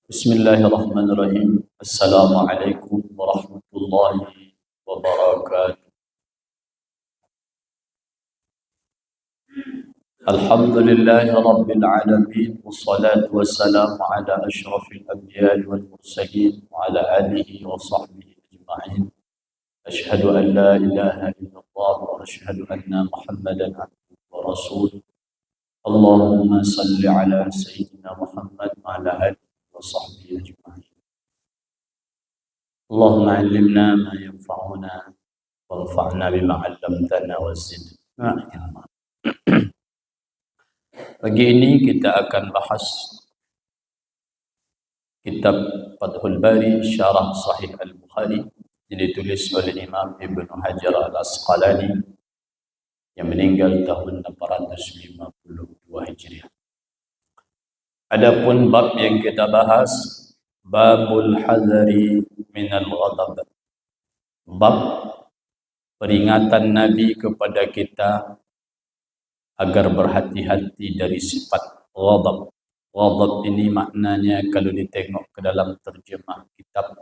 Bismillahirrahmanirrahim. Assalamualaikum warahmatullahi wabarakatuh. Alhamdulillahi rabbil alamin. Wassalatu wassalamu ala ashrafil anbiya'i wal mursalin wa ala alihi wa sahbihi ajma'in. Ashhadu an la ilaha illallah wa ashhadu anna Muhammadan abduhu wa rasuluh. Allahumma salli ala sayyidina Muhammad wa ala alihi wa sahbihi ajma'in. اللهم علمنا ما ينفعنا وانفعنا بما علمتنا وزدنا علما. Pagi ini kita akan bahas kitab Fathul Bari Syarah Sahih Al-Bukhari yang ditulis oleh Imam Ibn Hajar Al-Asqalani yang meninggal tahun 852 Hijriah. Adapun bab yang kita bahas, Babul Hadari minal Ghadab. Bab peringatan Nabi kepada kita agar berhati-hati dari sifat ghadab. Ghadab ini maknanya kalau ditengok ke dalam terjemah kitab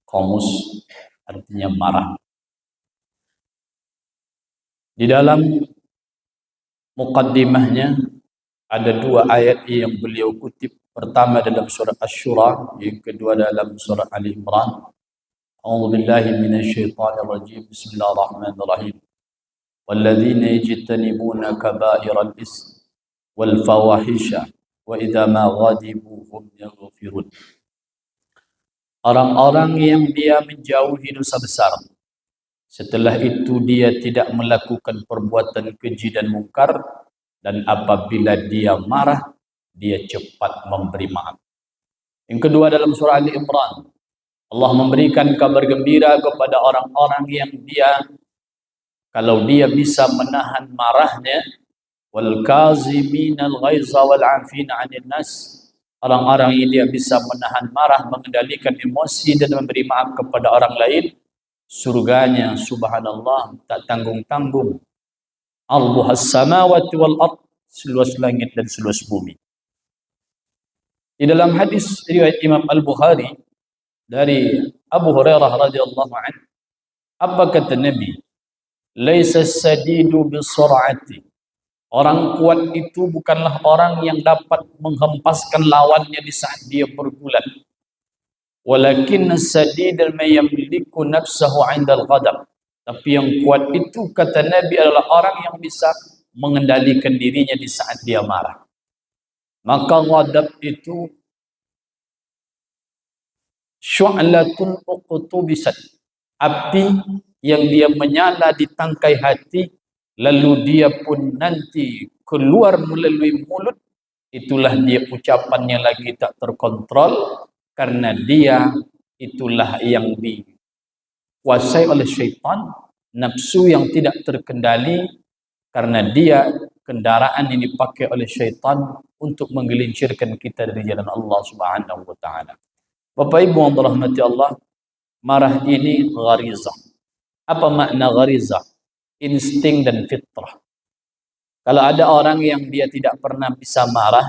kamus artinya marah. Di dalam muqaddimahnya ada dua ayat yang beliau kutip. Pertama dalam surah Asy-Syura, yang kedua dalam surah Ali Imran. A'udzu billahi minasyaitonir rajim. Bismillahirrahmanirrahim. Walladzina yajtanibuna kaba'iral itsm wal fawahisha wa idza ma ghadibu hum yaghfirun. Orang-orang yang dia menjauhi dosa besar, setelah itu dia tidak melakukan perbuatan keji dan mungkar, dan apabila dia marah dia cepat memberi maaf. Yang kedua dalam surah Ali Imran, Allah memberikan kabar gembira kepada orang-orang yang dia kalau dia bisa menahan marahnya, wal kaziminal ghaiza wal 'afina 'anil nas. Orang-orang yang dia bisa menahan marah, mengendalikan emosi dan memberi maaf kepada orang lain, surganya subhanallah tak tanggung-tanggung. Arduhas samawati wal ard, seluas langit dan seluas bumi. Di dalam hadis riwayat Imam Al-Bukhari dari Abu Hurairah radhiyallahu anhu, apa kata Nabi? Laisa sadidu bisur'ati. Orang kuat itu bukanlah orang yang dapat menghempaskan lawannya di saat dia bergulat. Walakin as-sadid man yamliku nafsahu 'inda al-ghadab. Tapi yang kuat itu kata Nabi adalah orang yang bisa mengendalikan dirinya di saat dia marah. Maka ghadab itu syu'latun uqtubisat, api yang dia menyala di tangkai hati, lalu dia pun nanti keluar melalui mulut. Itulah dia ucapannya lagi tak terkontrol, karena dia itulah yang dikuasai oleh syaitan, nafsu yang tidak terkendali, karena dia kendaraan yang dipakai oleh syaitan untuk menggelincirkan kita dari jalan Allah Subhanahu wa taala. Bapak Ibu yang dirahmati Allah, marah ini gharizah. Apa makna gharizah? Insting dan fitrah. Kalau ada orang yang dia tidak pernah bisa marah,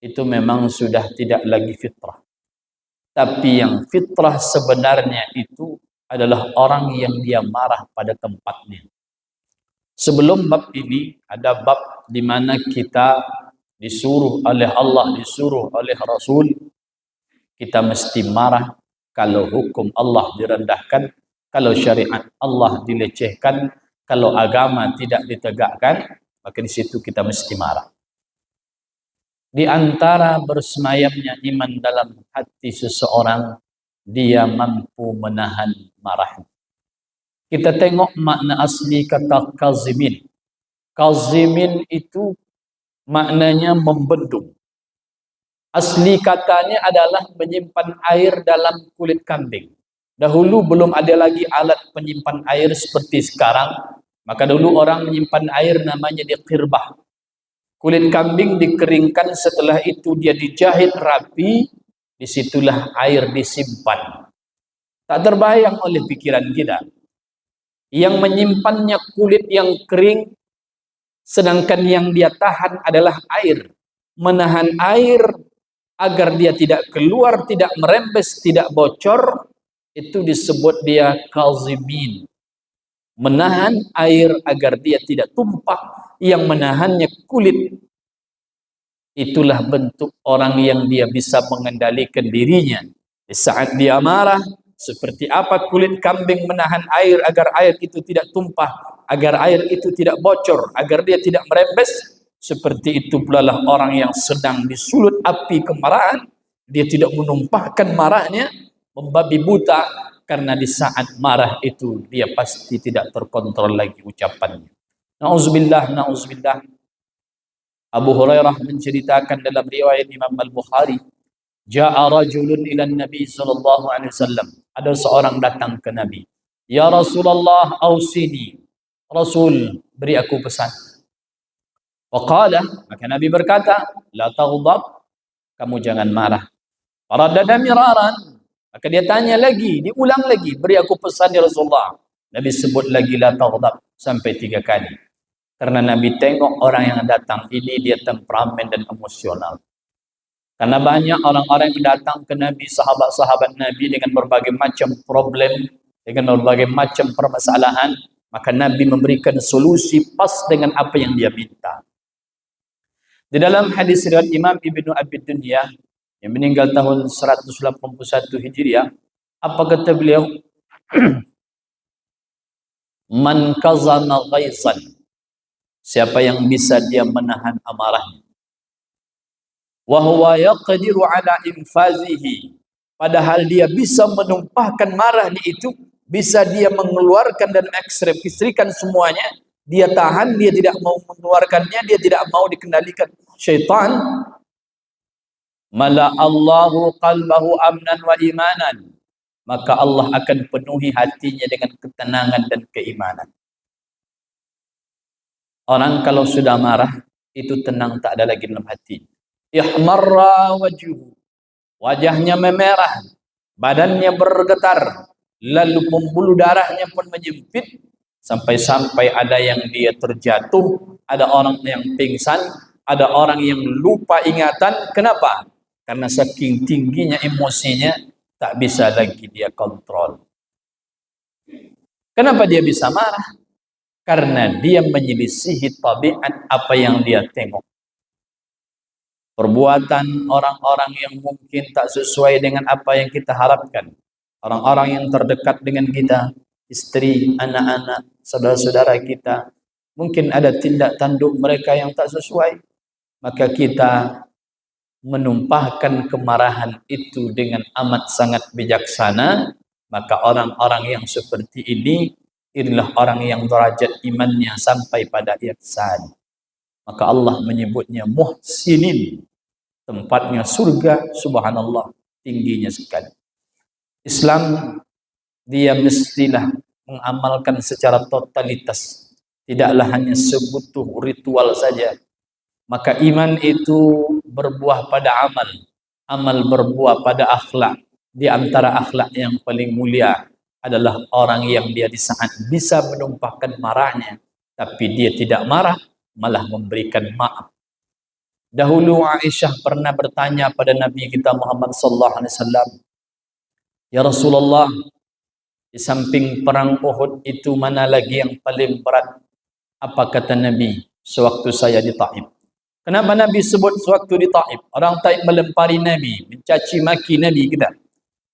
itu memang sudah tidak lagi fitrah. Tapi yang fitrah sebenarnya itu adalah orang yang dia marah pada tempatnya. Sebelum bab ini, ada bab di mana kita disuruh oleh Allah, disuruh oleh Rasul, kita mesti marah kalau hukum Allah direndahkan, kalau syariat Allah dilecehkan, kalau agama tidak ditegakkan, maka di situ kita mesti marah. Di antara bersemayamnya iman dalam hati seseorang, dia mampu menahan marah. Kita tengok makna asli kata kazimin. Kazimin itu maknanya membendung. Asli katanya adalah menyimpan air dalam kulit kambing. Dahulu belum ada lagi alat penyimpan air seperti sekarang, maka dulu orang menyimpan air namanya di qirbah. Kulit kambing dikeringkan, setelah itu dia dijahit rapi, disitulah air disimpan. Tak terbayang oleh pikiran kita. Yang menyimpannya kulit yang kering, sedangkan yang dia tahan adalah air. Menahan air agar dia tidak keluar, tidak merembes, tidak bocor, itu disebut dia kazimin. Menahan air agar dia tidak tumpah, yang menahannya kulit. Itulah bentuk orang yang dia bisa mengendalikan dirinya. Di saat dia marah, seperti apa kulit kambing menahan air agar air itu tidak tumpah, agar air itu tidak bocor, agar dia tidak merembes. Seperti itu pula lah orang yang sedang disulut api kemarahan, dia tidak menumpahkan marahnya, membabi buta, karena di saat marah itu dia pasti tidak terkontrol lagi ucapannya. Nauzubillah, nauzubillah. Abu Hurairah menceritakan dalam riwayat Imam Al-Bukhari, ja'a rajulun ila Nabi sallallahu alaihi wasallam. Ada seorang datang ke Nabi. Ya Rasulullah, ausini. Rasul, beri aku pesan. Waqala, maka Nabi berkata, la taghdab, kamu jangan marah. Faradada miraran, maka dia tanya lagi, diulang lagi, beri aku pesan ya Rasulullah. Nabi sebut lagi la taghdab sampai 3 kali. Karena Nabi tengok orang yang datang ini dia temperamen dan emosional. Karena banyak orang-orang yang datang ke Nabi, sahabat-sahabat Nabi dengan berbagai macam problem, dengan berbagai macam permasalahan, maka Nabi memberikan solusi pas dengan apa yang dia minta. Di dalam hadis riwayat Imam Ibnu Abi Dunya yang meninggal tahun 181 Hijriah, apa kata beliau? Man kazama ghaisan, siapa yang bisa dia menahan amarahnya, wa huwa yaqdiru ala infazihi, padahal dia bisa menumpahkan marahnya itu, bisa dia mengeluarkan dan mengekspresikan semuanya, dia tahan, dia tidak mau mengeluarkannya, dia tidak mau dikendalikan syaitan. Mala Allahu qalbahu amnan wa imanan, maka Allah akan penuhi hatinya dengan ketenangan dan keimanan. Orang kalau sudah marah, itu tenang, tak ada lagi dalam hati. Ihmarra wajhuhu, wajahnya memerah, badannya bergetar, lalu pembuluh darahnya pun menyempit, sampai-sampai ada yang dia terjatuh, ada orang yang pingsan, ada orang yang lupa ingatan. Kenapa? Karena saking tingginya emosinya, tak bisa lagi dia kontrol. Kenapa dia bisa marah? Karena dia menyelisihi tabiat apa yang dia tengok. Perbuatan orang-orang yang mungkin tak sesuai dengan apa yang kita harapkan. Orang-orang yang terdekat dengan kita, istri, anak-anak, saudara-saudara kita, mungkin ada tindak tanduk mereka yang tak sesuai. Maka kita menumpahkan kemarahan itu dengan amat sangat bijaksana. Maka orang-orang yang seperti ini, inilah orang yang derajat imannya sampai pada ihsan. Maka Allah menyebutnya muhsinin, tempatnya surga, subhanallah, tingginya sekali. Islam dia mestilah mengamalkan secara totalitas, tidaklah hanya sebutuh ritual saja. Maka iman itu berbuah pada amal, amal berbuah pada akhlak. Di antara akhlak yang paling mulia adalah orang yang dia di saat bisa menumpahkan marahnya, tapi dia tidak marah, malah memberikan maaf. Dahulu Aisyah pernah bertanya pada Nabi kita Muhammad sallallahu alaihi wasallam, "Ya Rasulullah, di samping perang Uhud itu mana lagi yang paling berat?" Apa kata Nabi? Sewaktu saya di Taif. Kenapa Nabi sebut sewaktu di Taif? Orang Taif melempari Nabi, mencaci maki Nabi kita.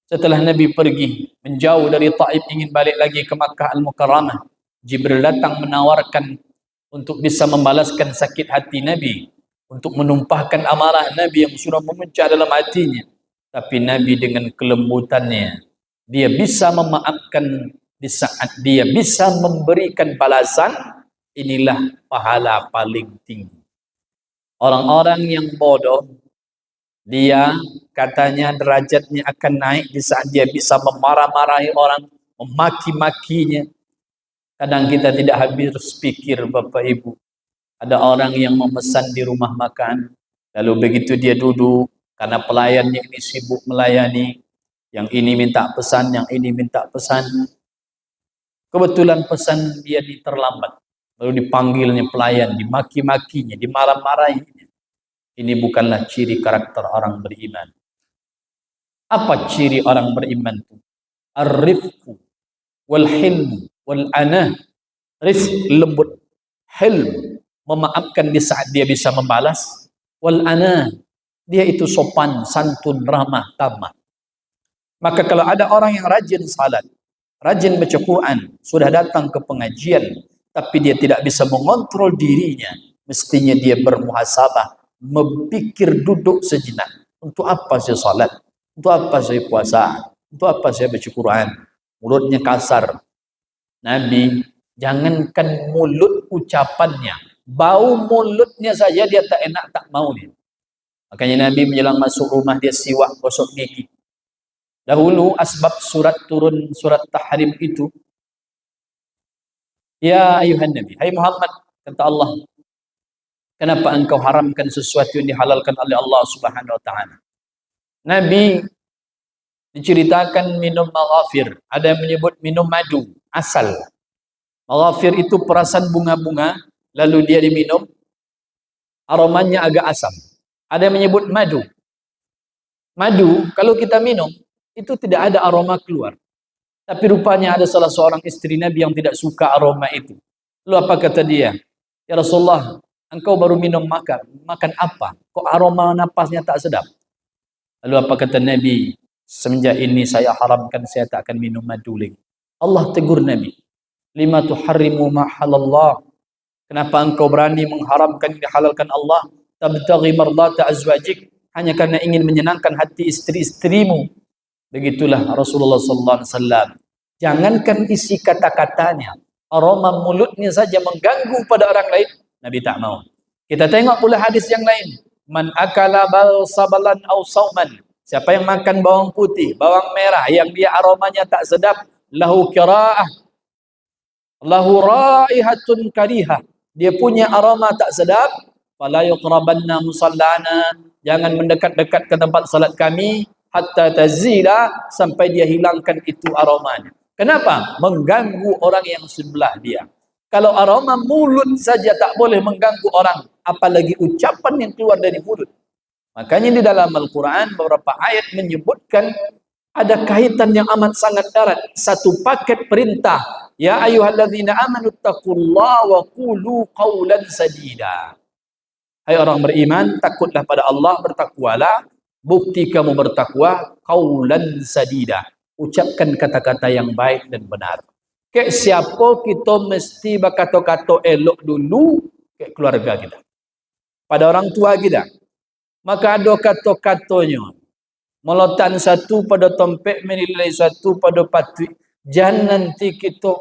Setelah Nabi pergi menjauh dari Taif, ingin balik lagi ke Makkah Al-Mukarramah, Jibril datang menawarkan untuk bisa membalaskan sakit hati Nabi, untuk menumpahkan amarah Nabi yang sudah memecah dalam hatinya. Tapi Nabi dengan kelembutannya, dia bisa memaafkan di saat dia bisa memberikan balasan. Inilah pahala paling tinggi. Orang-orang yang bodoh, dia katanya derajatnya akan naik di saat dia bisa memarah-marahi orang, memaki-makinya. Kadang kita tidak habis pikir, Bapak Ibu. Ada orang yang memesan di rumah makan, lalu begitu dia duduk, karena pelayannya ini sibuk melayani, yang ini minta pesan, yang ini minta pesan. Kebetulan pesan dia terlambat, lalu dipanggilnya pelayan, dimaki-makinya, dimarah-marahinya. Ini bukanlah ciri karakter orang beriman. Apa ciri orang beriman itu? Ar-rifqu wal hilm wal anah. Rifq, lembut, hilm, memaafkan di saat dia bisa membalas, wal anah, dia itu sopan, santun, ramah, tamah. Maka kalau ada orang yang rajin salat, rajin baca Quran, sudah datang ke pengajian, tapi dia tidak bisa mengontrol dirinya, mestinya dia bermuhasabah, memikir duduk sejenak. Untuk apa saya salat? Untuk apa saya puasa? Untuk apa saya baca Quran? Mulutnya kasar. Nabi, jangankan mulut ucapannya, bau mulutnya saja dia tak enak, tak mau dia. Makanya Nabi menjelang masuk rumah dia siwak, gosok gigi. Dahulu asbab turun surat tahrim itu, ya ayuhan Nabi, hai Muhammad, kata Allah, kenapa engkau haramkan sesuatu yang dihalalkan oleh Allah Subhanahu wa taala? Nabi diceritakan minum maghafir, ada yang menyebut minum madu, asal. Maghafir itu perasan bunga-bunga, lalu dia diminum, aromanya agak asam. Ada yang menyebut madu. Madu, kalau kita minum, itu tidak ada aroma keluar. Tapi rupanya ada salah seorang istri Nabi yang tidak suka aroma itu. Lalu apa kata dia? Ya Rasulullah, engkau baru minum makan apa? Kok aroma napasnya tak sedap? Lalu apa kata Nabi? Semenjak ini saya haramkan, saya tak akan minum madu lagi. Allah tegur Nabi. Lima tuharrimu ma halallah. Kenapa engkau berani mengharamkan yang dihalalkan Allah? Tabtaghi mardata azwajik, hanya karena ingin menyenangkan hati istri-istrimu. Begitulah Rasulullah sallallahu alaihi wasallam. Jangankan isi kata-katanya, aroma mulutnya saja mengganggu pada orang lain, Nabi tak mau. Kita tengok pula hadis yang lain. Man akala balsabalan aw sauman. Siapa yang makan bawang putih, bawang merah yang dia aromanya tak sedap, lahu qiraah, lahu raihatun karihah, dia punya aroma tak sedap, fala yuqrabanna musallana, jangan mendekat-dekat ke tempat salat kami, hatta tazila, sampai dia hilangkan itu aromanya. Kenapa? Mengganggu orang yang sebelah dia. Kalau aroma mulut saja tak boleh mengganggu orang, apalagi ucapan yang keluar dari mulut. Makanya di dalam Al-Quran beberapa ayat menyebutkan ada kaitan yang amat sangat erat. Satu paket perintah. Ya ayyuhalladzina amanu taqullaha wa qulu qawlan sadida. Hai orang beriman, takutlah pada Allah, bertakwalah. Bukti kamu bertakwa, qawlan sadida. Ucapkan kata-kata yang baik dan benar. Kayak siapa kita mesti berkata-kata elok dulu ke keluarga kita. Pada orang tua kita. Maka ada kata-katanya. Meletan satu pada tompek, menilai satu pada patui. Jangan nanti kita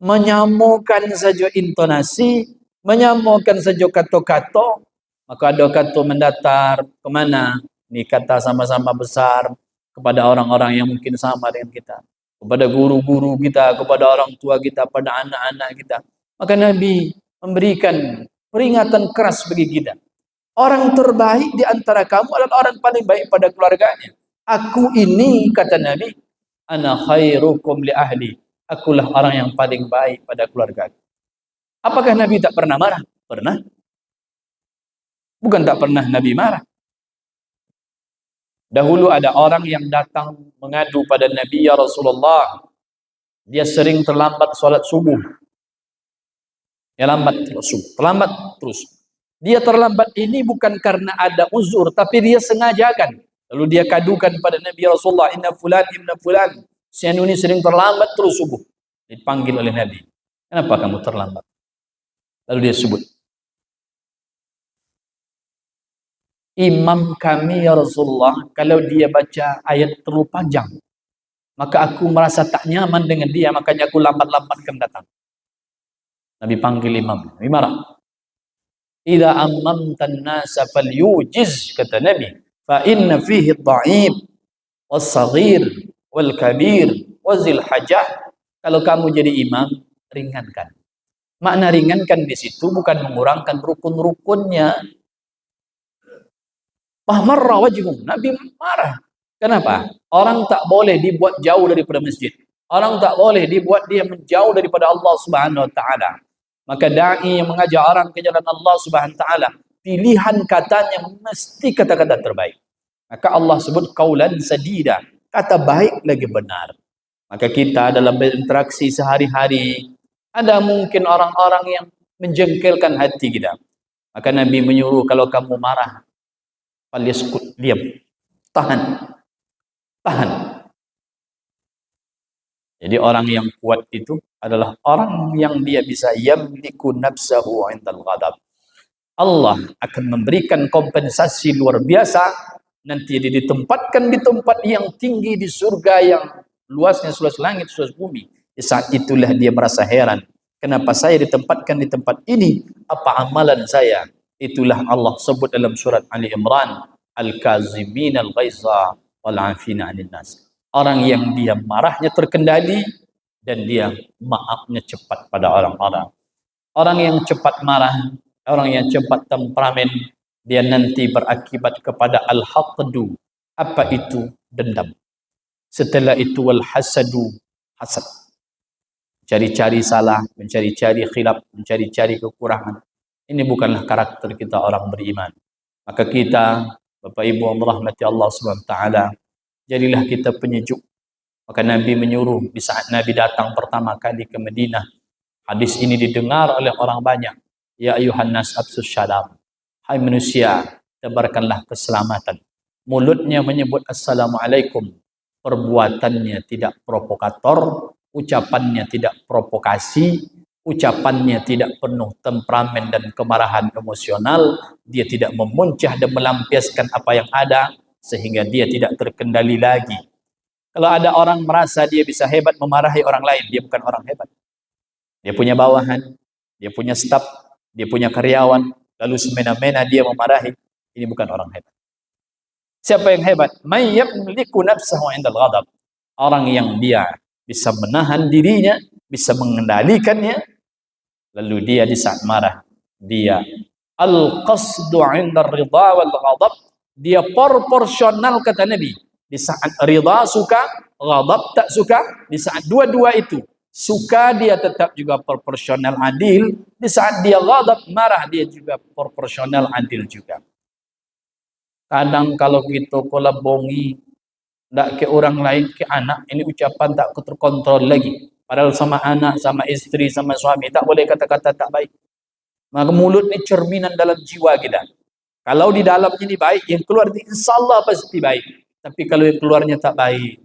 menyamakan saja intonasi, menyamakan saja kata-kata. Maka ada kata mendatar, kemana? Ini kata sama-sama besar kepada orang-orang yang mungkin sama dengan kita. Kepada guru-guru kita, kepada orang tua kita, pada anak-anak kita. Maka Nabi memberikan peringatan keras bagi kita. Orang terbaik di antara kamu adalah orang paling baik pada keluarganya. Aku ini, kata Nabi, ana khairukum li ahli. Akulah orang yang paling baik pada keluarga. Apakah Nabi tak pernah marah? Pernah. Bukan tak pernah Nabi marah. Dahulu ada orang yang datang mengadu pada Nabi, ya Rasulullah, dia sering terlambat salat subuh. Ya lambat terus, terlambat terus. Dia terlambat ini bukan karena ada uzur, tapi dia sengajakan. Lalu dia kadukan pada Nabi Rasulullah, inna fulan, si anu ini sering terlambat terus subuh. Dipanggil oleh Nabi. Kenapa kamu terlambat? Lalu dia sebut, imam kami ya Rasulullah, kalau dia baca ayat terlalu panjang, maka aku merasa tak nyaman dengan dia, makanya aku lambat-lambatkan datang. Nabi panggil imam. Nabi marah. Idza ammamtan nasa falyujiz, kata Nabi, fa inna fihi ad-dha'if was-saghir wal-kabir wazil hajah. Kalau kamu jadi imam, ringankan. Makna ringankan di situ bukan mengurangkan rukun-rukunnya. Mahmarra wajhum, Nabi marah. Kenapa? Orang tak boleh dibuat jauh daripada masjid. Orang tak boleh dibuat dia menjauh daripada Allah Subhanahu wa taala. Maka dai yang mengajak orang ke jalan Allah Subhanahu wa taala pilihan katanya mesti kata-kata terbaik. Maka Allah sebut qaulan sadida, kata baik lagi benar. Maka kita dalam berinteraksi sehari-hari, ada mungkin orang-orang yang menjengkelkan hati kita. Maka Nabi menyuruh kalau kamu marah, falyaskut, diam, tahan, tahan. Jadi orang yang kuat itu adalah orang yang dia bisa yamliku nafsahu 'indal ghadab. Allah akan memberikan kompensasi luar biasa. Nanti dia ditempatkan di tempat yang tinggi di surga yang luasnya seluas langit, seluas bumi. Di saat itulah dia merasa heran. Kenapa saya ditempatkan di tempat ini? Apa amalan saya? Itulah Allah sebut dalam surat Ali Imran, al-kazimin al-ghaiza wal-afina 'anil nas. Orang yang dia marahnya terkendali dan dia maafnya cepat pada orang-orang. Orang yang cepat marah, orang yang cepat temperamen, dia nanti berakibat kepada al-haqdu. Apa itu? Dendam. Setelah itu wal-hasadu, hasad. Cari-cari salah, mencari-cari khilaf, mencari-cari kekurangan. Ini bukanlah karakter kita orang beriman. Maka kita, Bapak Ibu yang dirahmati Allah SWT, jadilah kita penyejuk. Maka Nabi menyuruh di saat Nabi datang pertama kali ke Madinah. Hadis ini didengar oleh orang banyak. Ya ayuhan nas absus syalam. Hai manusia, tebarkanlah keselamatan. Mulutnya menyebut assalamualaikum. Perbuatannya tidak provokator, ucapannya tidak provokasi, ucapannya tidak penuh temperamen dan kemarahan emosional. Dia tidak memuncah dan melampiaskan apa yang ada sehingga dia tidak terkendali lagi. Kalau ada orang merasa dia bisa hebat memarahi orang lain, dia bukan orang hebat. Dia punya bawahan, dia punya staf, dia punya karyawan, lalu semena-mena dia memarahi. Ini bukan orang hebat. Siapa yang hebat? May yamliku nafsahu 'indal ghadab. Orang yang dia bisa menahan dirinya, bisa mengendalikannya, lalu dia di saat marah, dia al-qasdu 'indar ridha wal ghadab, dia proporsional kata Nabi. Di saat ridha suka, ghadab tak suka, di saat dua-dua itu suka dia tetap juga proporsional adil, di saat dia ghadab marah dia juga proporsional adil juga. Kadang kalau kita kolabongi ndak ke orang lain, ke anak, ini ucapan tak terkontrol lagi. Padahal sama anak, sama istri, sama suami tak boleh kata-kata tak baik. Maka mulut ni cerminan dalam jiwa kita. Kalau di dalam ini baik, yang keluar insyaallah pasti baik. Tapi kalau yang keluarnya tak baik,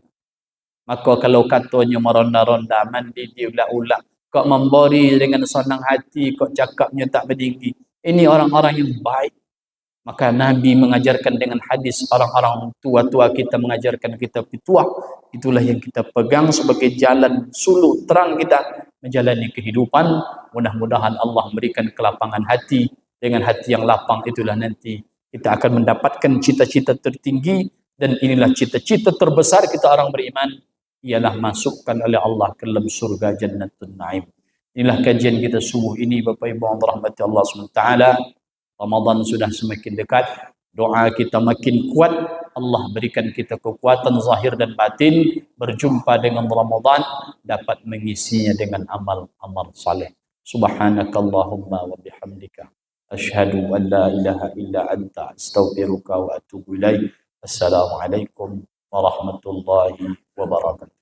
maka kalau katanya meronda-ronda, mandi diulah-ulah, kok memberi dengan senang hati, kok cakapnya tak berdinggi. Ini orang-orang yang baik. Maka Nabi mengajarkan dengan hadis, orang-orang tua-tua kita mengajarkan kita pituah. Itulah yang kita pegang sebagai jalan suluh terang kita menjalani kehidupan. Mudah-mudahan Allah memberikan kelapangan hati. Dengan hati yang lapang itulah nanti kita akan mendapatkan cita-cita tertinggi. Dan inilah cita-cita terbesar kita orang beriman, ialah masukkan oleh Allah ke dalam surga Jannatul Naim. Inilah kajian kita subuh ini Bapak Ibu yang dirahmati Allah SWT. Ramadan sudah semakin dekat, doa kita makin kuat. Allah berikan kita kekuatan zahir dan batin, berjumpa dengan Ramadan, dapat mengisinya dengan amal-amal saleh. Subhanakallahumma wa bihamdika, asyhadu an la ilaha illa anta, astaghfiruka wa atubu ilaik. Assalamualaikum warahmatullahi wabarakatuh.